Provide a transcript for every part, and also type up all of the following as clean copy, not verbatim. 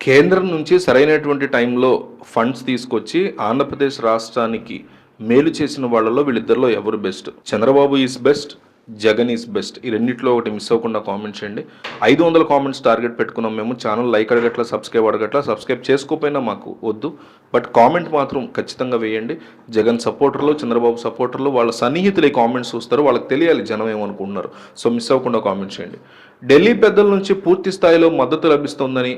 కేంద్రం నుంచి సరైనటువంటి టైంలో ఫండ్స్ తీసుకొచ్చి ఆంధ్రప్రదేశ్ రాష్ట్రానికి మేలు చేసిన వాళ్ళలో వీళ్ళిద్దరిలో ఎవరు best? Chandrababu is best, Jagan is best. ఈ రెండిట్లో ఒకటి మిస్ అవ్వకుండా కామెంట్ చేయండి. 500 కామెంట్స్ టార్గెట్ పెట్టుకున్నాం మేము. ఛానల్ లైక్ అడగట్లా, సబ్స్క్రైబ్ అడగట్లా. సబ్స్క్రైబ్ చేసుకోకపోయినా మాకు వద్దు, బట్ కామెంట్ మాత్రం ఖచ్చితంగా వేయండి. జగన్ సపోర్టర్లు, చంద్రబాబు సపోర్టర్లు, వాళ్ళ సన్నిహితులు ఈ కామెంట్స్ చూస్తారు, వాళ్ళకి తెలియాలి జనం ఏమనుకుంటున్నారు. సో మిస్ అవ్వకుండా కామెంట్ చేయండి. ఢిల్లీ పెద్దల నుంచి పూర్తి స్థాయిలో మద్దతు లభిస్తోందని,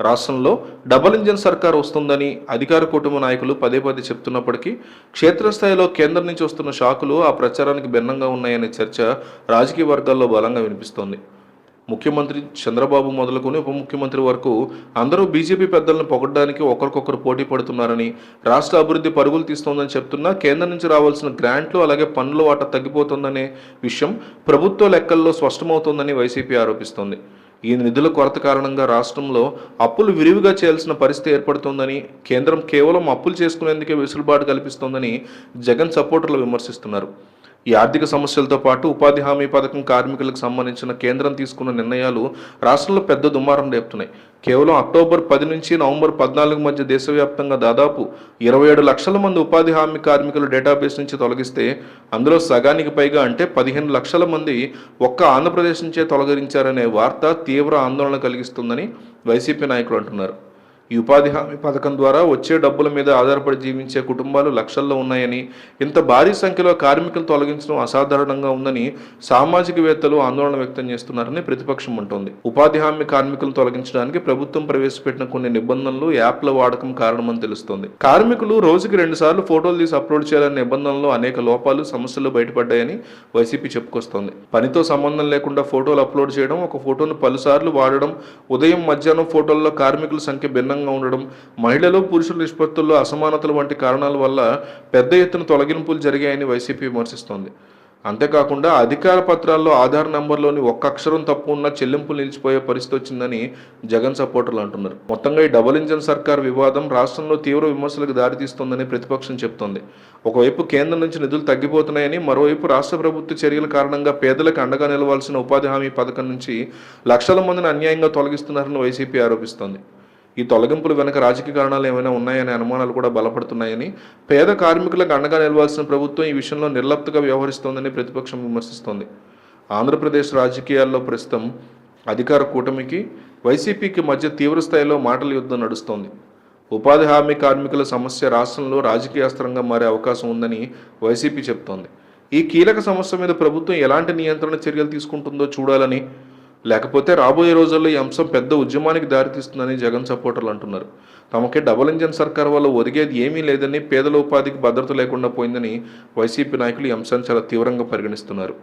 రాష్ట్రంలో డబుల్ ఇంజన్ సర్కార్ వస్తుందని అధికార కుటుంబ నాయకులు పదే పదే చెప్తున్నప్పటికీ క్షేత్రస్థాయిలో కేంద్రం నుంచి వస్తున్న షాకులు ఆ ప్రచారానికి భిన్నంగా ఉన్నాయనే చర్చ రాజకీయ వర్గాల్లో బలంగా వినిపిస్తోంది. ముఖ్యమంత్రి చంద్రబాబు మొదలుకొని ఉప ముఖ్యమంత్రి వరకు అందరూ బీజేపీ పెద్దలను పొగడ్డానికి ఒకరికొకరు పోటీ పడుతున్నారని, రాష్ట్ర అభివృద్ధి పరుగులు తీస్తోందని చెప్తున్నా కేంద్రం నుంచి రావాల్సిన గ్రాంట్లు అలాగే పన్నుల వాటా తగ్గిపోతుందనే విషయం ప్రభుత్వ లెక్కల్లో స్పష్టమవుతోందని వైసీపీ ఆరోపిస్తోంది. ఈ నిధుల కొరత కారణంగా రాష్ట్రంలో అప్పులు విరివిగా చేయాల్సిన పరిస్థితి ఏర్పడుతోందని, కేంద్రం కేవలం అప్పులు చేసుకునేందుకే వెసులుబాటు కల్పిస్తోందని జగన్ సపోర్టర్లు విమర్శిస్తున్నారు. ఈ ఆర్థిక సమస్యలతో పాటు ఉపాధి హామీ పథకం కార్మికులకు సంబంధించిన కేంద్రం తీసుకున్న నిర్ణయాలు రాష్ట్రంలో పెద్ద దుమారం రేపుతున్నాయి. కేవలం అక్టోబర్ 10 నుంచి నవంబర్ 14 మధ్య దేశవ్యాప్తంగా దాదాపు 27 లక్షల మంది ఉపాధి హామీ కార్మికులు డేటాబేస్ నుంచి తొలగిస్తే అందులో సగానికి పైగా అంటే 15 లక్షల మంది ఒక్క ఆంధ్రప్రదేశ్ నుంచే తొలగించారనే వార్త తీవ్ర ఆందోళన కలిగిస్తుందని వైసీపీ నాయకులు అంటున్నారు. ఈ ఉపాధి హామీ పథకం ద్వారా వచ్చే డబ్బుల మీద ఆధారపడి జీవించే కుటుంబాలు లక్షల్లో ఉన్నాయని, ఇంత భారీ సంఖ్యలో కార్మికులు తొలగించడం అసాధారణంగా ఉందని సామాజికవేత్తలు ఆందోళన వ్యక్తం చేస్తున్నారని ప్రతిపక్షం అంటోంది. ఉపాధి హామీ కార్మికులను తొలగించడానికి ప్రభుత్వం ప్రవేశపెట్టిన కొన్ని నిబంధనలు, యాప్ల వాడకం కారణమని తెలుస్తోంది. కార్మికులు రోజుకి 2 సార్లు ఫోటోలు తీసి అప్లోడ్ చేయాలనే నిబంధనలో అనేక లోపాలు, సమస్యలు బయటపడ్డాయని వైసీపీ చెప్పుకొస్తోంది. పనితో సంబంధం లేకుండా ఫోటోలు అప్లోడ్ చేయడం, ఒక ఫోటోను పలుసార్లు వాడడం, ఉదయం మధ్యాహ్నం ఫోటోల్లో కార్మికుల సంఖ్య భిన్నంగా ఉండడం, మహిళలు పురుషుల నిష్పత్తుల్లో అసమానతలు వంటి కారణాల వల్ల పెద్ద ఎత్తున తొలగింపులు జరిగాయని వైసీపీ విమర్శిస్తోంది. అంతేకాకుండా అధికార పత్రాల్లో ఆధార్ నంబర్లోని ఒక్క అక్షరం తప్పు ఉన్న చెల్లింపులు నిలిచిపోయే పరిస్థితి వచ్చిందని జగన్ సపోర్టర్లు అంటున్నారు. మొత్తంగా ఈ డబుల్ ఇంజన్ సర్కార్ వివాదం రాష్ట్రంలో తీవ్ర విమర్శలకు దారితీస్తోందని ప్రతిపక్షం చెబుతోంది. ఒకవైపు కేంద్రం నుంచి నిధులు తగ్గిపోతున్నాయని, మరోవైపు రాష్ట్ర ప్రభుత్వ చర్యల కారణంగా పేదలకు అండగా నిలవాల్సిన ఉపాధి హామీ పథకం నుంచి లక్షల మందిని అన్యాయంగా తొలగిస్తున్నారని వైసీపీ ఆరోపిస్తోంది. ఈ తొలగింపుల వెనుక రాజకీయ కారణాలు ఏమైనా ఉన్నాయనే అనుమానాలు కూడా బలపడుతున్నాయని, పేద కార్మికులకు అండగా నిలవాల్సిన ప్రభుత్వం ఈ విషయంలో నిర్లప్తగా వ్యవహరిస్తోందని ప్రతిపక్షం విమర్శిస్తోంది. ఆంధ్రప్రదేశ్ రాజకీయాల్లో ప్రస్తుతం అధికార కూటమికి, వైసీపీకి మధ్య తీవ్రస్థాయిలో మాటల యుద్ధం నడుస్తోంది. ఉపాధి హామీ కార్మికుల సమస్య రాష్ట్రంలో రాజకీయ అస్త్రంగా మారే అవకాశం ఉందని వైసీపీ చెబుతోంది. ఈ కీలక సమస్య మీద ప్రభుత్వం ఎలాంటి నియంత్రణ చర్యలు తీసుకుంటుందో చూడాలని, లేకపోతే రాబోయే రోజుల్లో ఈ అంశం పెద్ద ఉద్యమానికి దారితీస్తుందని జగన్ సపోర్టర్లు అంటున్నారు. తమకే డబుల్ ఇంజన్ సర్కార్ వల్ల ఒరిగేది ఏమీ లేదని, పేదల ఉపాధికి భద్రత లేకుండా పోయిందని వైసీపీ నాయకులు ఈ అంశాన్ని చాలా తీవ్రంగా పరిగణిస్తున్నారు.